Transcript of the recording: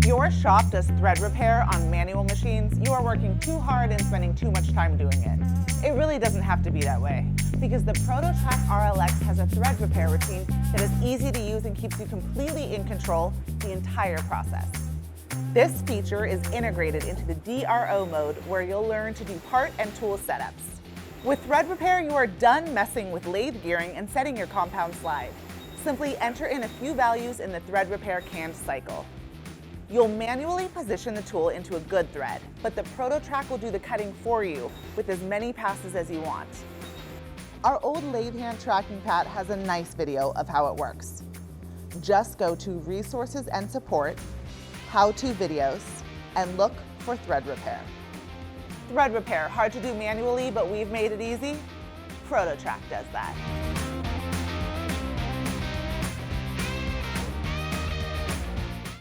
If your shop does thread repair on manual machines, you are working too hard and spending too much time doing it. It really doesn't have to be that way, because the ProtoTRAK RLX has a thread repair routine that is easy to use and keeps you completely in control the entire process. This feature is integrated into the DRO mode, where you'll learn to do part and tool setups. With thread repair, you are done messing with lathe gearing and setting your compound slide. Simply enter in a few values in the thread repair canned cycle. You'll manually position the tool into a good thread, but the ProtoTRAK will do the cutting for you with as many passes as you want. Our old lathe hand tracking pad has a nice video of how it works. Just go to Resources and Support, How-To Videos, and look for thread repair. Thread repair, hard to do manually, but we've made it easy? ProtoTRAK does that.